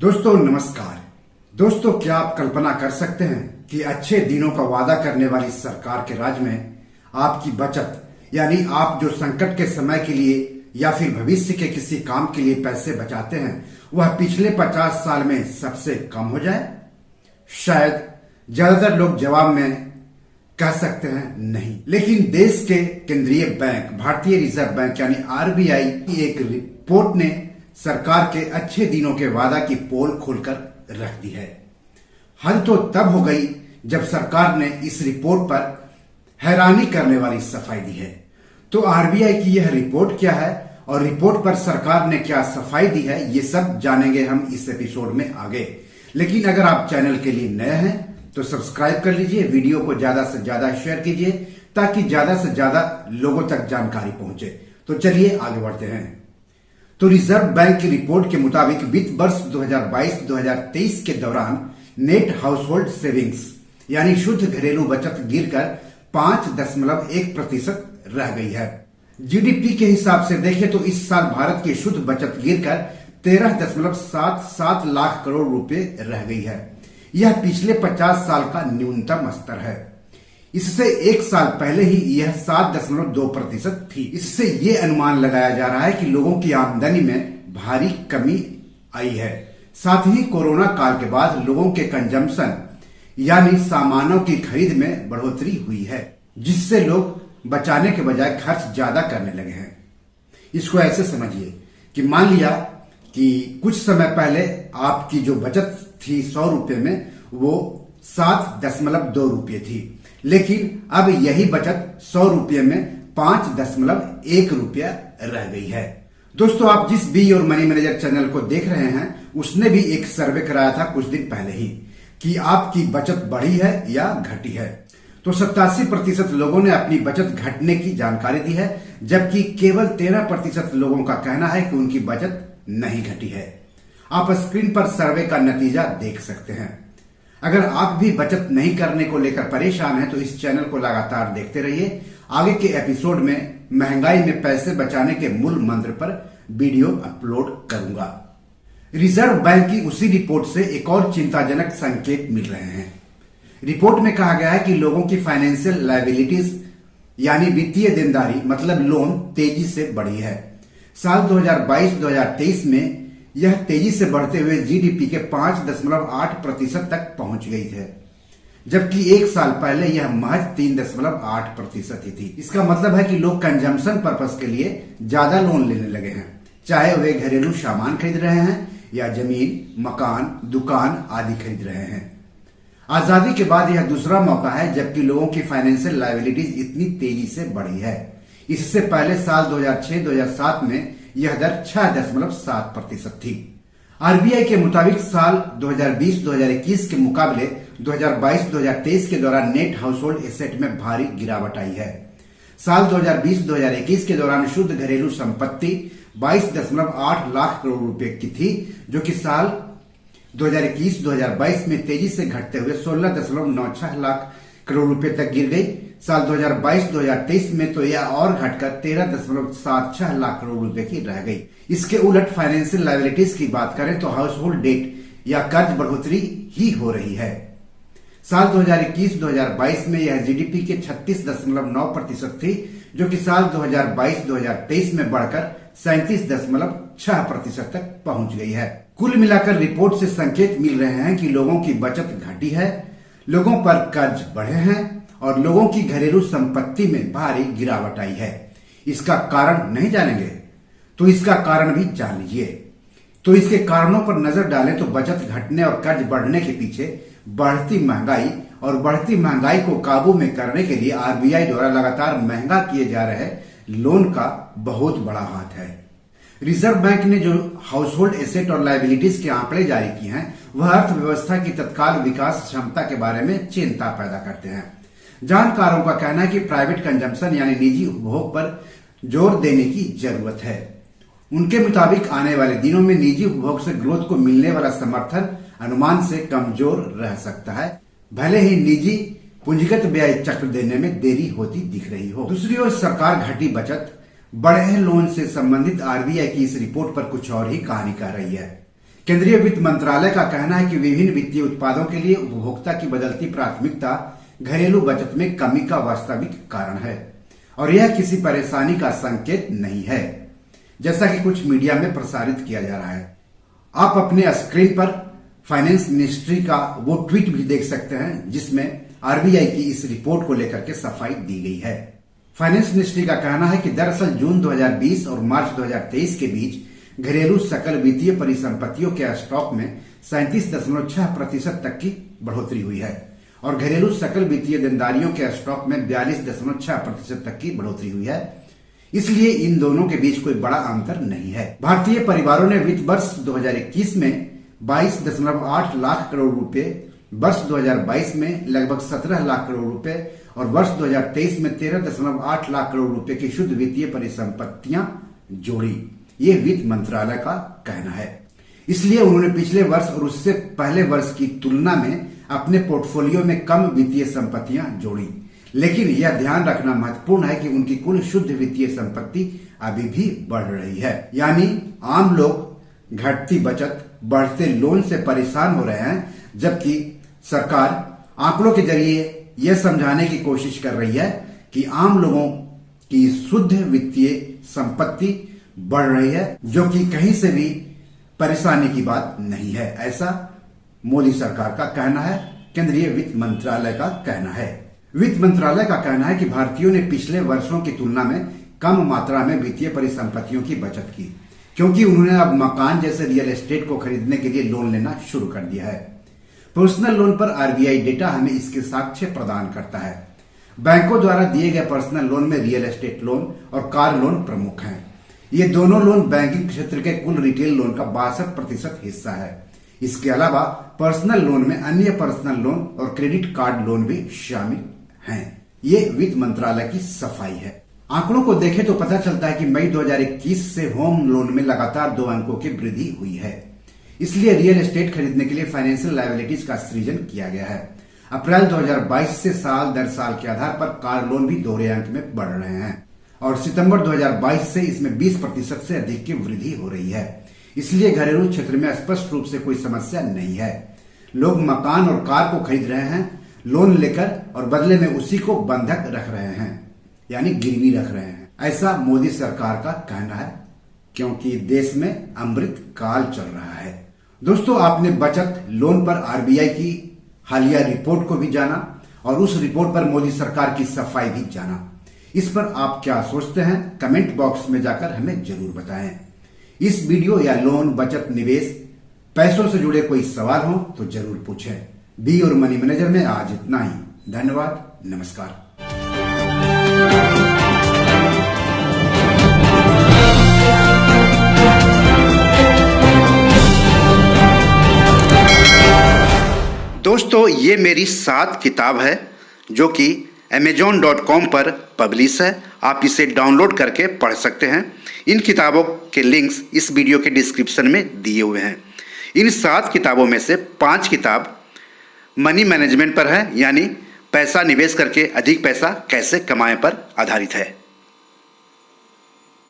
दोस्तों नमस्कार। दोस्तों क्या आप कल्पना कर सकते हैं कि अच्छे दिनों का वादा करने वाली सरकार के राज में आपकी बचत यानी आप जो संकट के समय के लिए या फिर भविष्य के किसी काम के लिए पैसे बचाते हैं वह पिछले 50 साल में सबसे कम हो जाए? शायद ज्यादातर लोग जवाब में कह सकते हैं नहीं। लेकिन देश के केंद्रीय बैंक भारतीय रिजर्व बैंक यानी आरबीआई की एक रिपोर्ट ने सरकार के अच्छे दिनों के वादा की पोल खोलकर रख दी है। हद तो तब हो गई जब सरकार ने इस रिपोर्ट पर हैरानी करने वाली सफाई दी है। तो आरबीआई की यह रिपोर्ट क्या है और रिपोर्ट पर सरकार ने क्या सफाई दी है, ये सब जानेंगे हम इस एपिसोड में आगे। लेकिन अगर आप चैनल के लिए नए हैं तो सब्सक्राइब कर लीजिए, वीडियो को ज्यादा से ज्यादा शेयर कीजिए ताकि ज्यादा से ज्यादा लोगों तक जानकारी पहुंचे। तो चलिए आगे बढ़ते हैं। तो रिजर्व बैंक की रिपोर्ट के मुताबिक वित्त वर्ष 2022-2023 के दौरान नेट हाउसहोल्ड सेविंग्स यानी शुद्ध घरेलू बचत गिरकर 5.1% रह गई है। जीडीपी के हिसाब से देखें तो इस साल भारत की शुद्ध बचत गिरकर 13.77 लाख करोड़ रुपए रह गई है। यह पिछले 50 साल का न्यूनतम स्तर है। इससे एक साल पहले ही यह 7.2% थी। इससे ये अनुमान लगाया जा रहा है कि लोगों की आमदनी में भारी कमी आई है। साथ ही कोरोना काल के बाद लोगों के कंजम्पशन यानी सामानों की खरीद में बढ़ोतरी हुई है, जिससे लोग बचाने के बजाय खर्च ज्यादा करने लगे हैं। इसको ऐसे समझिए कि मान लिया कि कुछ समय पहले आपकी जो बचत थी 100 रुपए में वो 7.2 रुपये थी, लेकिन अब यही बचत 100 रुपये में 5.1 रुपया रह गई है। दोस्तों आप जिस बी और मनी मैनेजर चैनल को देख रहे हैं उसने भी एक सर्वे कराया था कुछ दिन पहले ही कि आपकी बचत बढ़ी है या घटी है। तो 87% लोगों ने अपनी बचत घटने की जानकारी दी है, जबकि केवल 13% लोगों का कहना है कि उनकी बचत नहीं घटी है। आप स्क्रीन पर सर्वे का नतीजा देख सकते हैं। अगर आप भी बचत नहीं करने को लेकर परेशान हैं तो इस चैनल को लगातार देखते रहिए। आगे के एपिसोड में महंगाई में पैसे बचाने के मूल मंत्र पर वीडियो अपलोड करूंगा। रिजर्व बैंक की उसी रिपोर्ट से एक और चिंताजनक संकेत मिल रहे हैं। रिपोर्ट में कहा गया है कि लोगों की फाइनेंशियल लायबिलिटीज यानी वित्तीय देनदारी मतलब लोन तेजी से बढ़ी है। साल 2022-2023 में यह तेजी से बढ़ते हुए जीडीपी के 5.8% तक पहुंच गई है, जबकि एक साल पहले यह महज 3.8% ही थी। इसका मतलब है कि लोग कंजम्पशन पर्पस के लिए ज्यादा लोन लेने लगे हैं, चाहे वे घरेलू सामान खरीद रहे हैं या जमीन, मकान, दुकान आदि खरीद रहे हैं। आजादी के बाद यह दूसरा मौका है जबकि लोगों की फाइनेंशियल लायबिलिटीज इतनी तेजी से बढ़ी है। इससे पहले साल 2006-2007 में यह दर 6.7% थी। आरबीआई के मुताबिक साल 2020-2021 के मुकाबले 2022-2023 के दौरान नेट हाउसहोल्ड एसेट में भारी गिरावट आई है। साल 2020-2021 के दौरान शुद्ध घरेलू संपत्ति 22.8 लाख करोड़ रुपए की थी, जो कि साल 2021-2022 में तेजी से घटते हुए 16.96 लाख करोड़ रुपए तक गिर गई। साल 2022-2023 में तो यह और घटकर 13.76 लाख करोड़ रुपए की रह गई। इसके उलट फाइनेंशियल लायबिलिटीज की बात करें तो हाउसहोल्ड डेट या कर्ज बढ़ोतरी ही हो रही है। साल 2021-2022 में यह जीडीपी के 36.9% थी, जो कि साल 2022-2023 में बढ़कर 37.6% तक पहुंच गई है। कुल मिलाकर रिपोर्ट से संकेत मिल रहे हैं कि लोगों की बचत घटी है, लोगों पर कर्ज बढ़े हैं और लोगों की घरेलू संपत्ति में भारी गिरावट आई है। इसका कारण नहीं जानेंगे तो इसका कारण भी जान लीजिए। तो इसके कारणों पर नजर डालें तो बचत घटने और कर्ज बढ़ने के पीछे बढ़ती महंगाई और बढ़ती महंगाई को काबू में करने के लिए आरबीआई द्वारा लगातार महंगा किए जा रहे लोन का बहुत बड़ा हाथ है। रिजर्व बैंक ने जो हाउसहोल्ड एसेट और लायबिलिटीज के आंकड़े जारी किए हैं वह अर्थव्यवस्था की तत्काल विकास क्षमता के बारे में चिंता पैदा करते हैं। जानकारों का कहना है कि प्राइवेट कंजम्पशन यानी निजी उपभोग पर जोर देने की जरूरत है। उनके मुताबिक आने वाले दिनों में निजी उपभोग से ग्रोथ को मिलने वाला समर्थन अनुमान से कमजोर रह सकता है, भले ही निजी पूंजीगत व्यय चक्र देने में देरी होती दिख रही हो। दूसरी ओर सरकार घटी बचत, बढ़े लोन से संबंधित आरबीआई की इस रिपोर्ट पर कुछ और ही कहानी कह रही है। केंद्रीय वित्त मंत्रालय का कहना है कि विभिन्न वित्तीय उत्पादों के लिए उपभोक्ता की बदलती प्राथमिकता घरेलू बचत में कमी का वास्तविक कारण है और यह किसी परेशानी का संकेत नहीं है, जैसा कि कुछ मीडिया में प्रसारित किया जा रहा है। आप अपने स्क्रीन पर फाइनेंस मिनिस्ट्री का वो ट्वीट भी देख सकते हैं जिसमें आरबीआई की इस रिपोर्ट को लेकर के सफाई दी गई है। फाइनेंस मिनिस्ट्री का कहना है कि दरअसल जून 2020 और मार्च 2023 के बीच घरेलू सकल वित्तीय परिसंपत्तियों के स्टॉक में 37.6% तक की बढ़ोतरी हुई है और घरेलू सकल वित्तीय देनदारियों के स्टॉक में 42.6% तक की बढ़ोतरी हुई है। इसलिए इन दोनों के बीच कोई बड़ा अंतर नहीं है। भारतीय परिवारों ने वित्त वर्ष 2021 में 22.8 लाख करोड़ रुपए, वर्ष 2022 में लगभग 17 लाख करोड़ रुपए और वर्ष 2023 में 13.8 लाख करोड़ रुपए की शुद्ध वित्तीय परिसंपत्तियां जोड़ी। ये वित्त मंत्रालय का कहना है। इसलिए उन्होंने पिछले वर्ष और उससे पहले वर्ष की तुलना में अपने पोर्टफोलियो में कम वित्तीय संपत्तियां जोड़ी, लेकिन यह ध्यान रखना महत्वपूर्ण है कि उनकी कुल शुद्ध वित्तीय संपत्ति अभी भी बढ़ रही है। यानी आम लोग घटती बचत, बढ़ते लोन से परेशान हो रहे हैं, जबकि सरकार आंकड़ों के जरिए यह समझाने की कोशिश कर रही है कि आम लोगों की शुद्ध वित्तीय संपत्ति बढ़ रही है, जो कि कहीं से भी परेशानी की बात नहीं है। ऐसा मोदी सरकार का कहना है, केंद्रीय वित्त मंत्रालय का कहना है। वित्त मंत्रालय का कहना है कि भारतीयों ने पिछले वर्षों की तुलना में कम मात्रा में वित्तीय परिसंपत्तियों की बचत की, क्योंकि उन्होंने अब मकान जैसे रियल एस्टेट को खरीदने के लिए लोन लेना शुरू कर दिया है। पर्सनल लोन पर आरबीआई डेटा हमें इसके साक्ष्य प्रदान करता है। बैंकों द्वारा दिए गए पर्सनल लोन में रियल एस्टेट लोन और कार लोन प्रमुख हैं। ये दोनों लोन बैंकिंग क्षेत्र के कुल रिटेल लोन का 62% हिस्सा है। इसके अलावा पर्सनल लोन में अन्य पर्सनल लोन और क्रेडिट कार्ड लोन भी शामिल हैं। ये वित्त मंत्रालय की सफाई है। आंकड़ों को देखें तो पता चलता है कि मई 2021 से होम लोन में लगातार 2 अंकों की वृद्धि हुई है। इसलिए रियल एस्टेट खरीदने के लिए फाइनेंशियल लायबिलिटीज का सृजन किया गया है। अप्रैल 2022 से साल दर साल के आधार पर कार लोन भी दोहरे अंक में बढ़ रहे हैं और सितंबर 2022 से इसमें 20% से अधिक की वृद्धि हो रही है। इसलिए घरेलू क्षेत्र में स्पष्ट रूप से कोई समस्या नहीं है। लोग मकान और कार को खरीद रहे हैं लोन लेकर और बदले में उसी को बंधक रख रहे हैं, यानी गिरवी रख रहे हैं। ऐसा मोदी सरकार का कहना है, क्योंकि देश में अमृत काल चल रहा है। दोस्तों, आपने बचत लोन पर आरबीआई की हालिया रिपोर्ट को भी जाना और उस रिपोर्ट पर मोदी सरकार की सफाई भी जाना। इस पर आप क्या सोचते हैं? कमेंट बॉक्स में जाकर हमें जरूर बताएं। इस वीडियो या लोन, बचत, निवेश, पैसों से जुड़े कोई सवाल हो तो जरूर पूछें। बी और मनी मैनेजर में आज इतना ही। धन्यवाद, नमस्कार। दोस्तों, ये मेरी 7 किताब है जो कि amazon.com पर पब्लिश है। आप इसे डाउनलोड करके पढ़ सकते हैं। इन किताबों के लिंक्स इस वीडियो के डिस्क्रिप्शन में दिए हुए हैं। इन 7 किताबों में से 5 किताब मनी मैनेजमेंट पर है, यानी पैसा निवेश करके अधिक पैसा कैसे कमाएं पर आधारित है।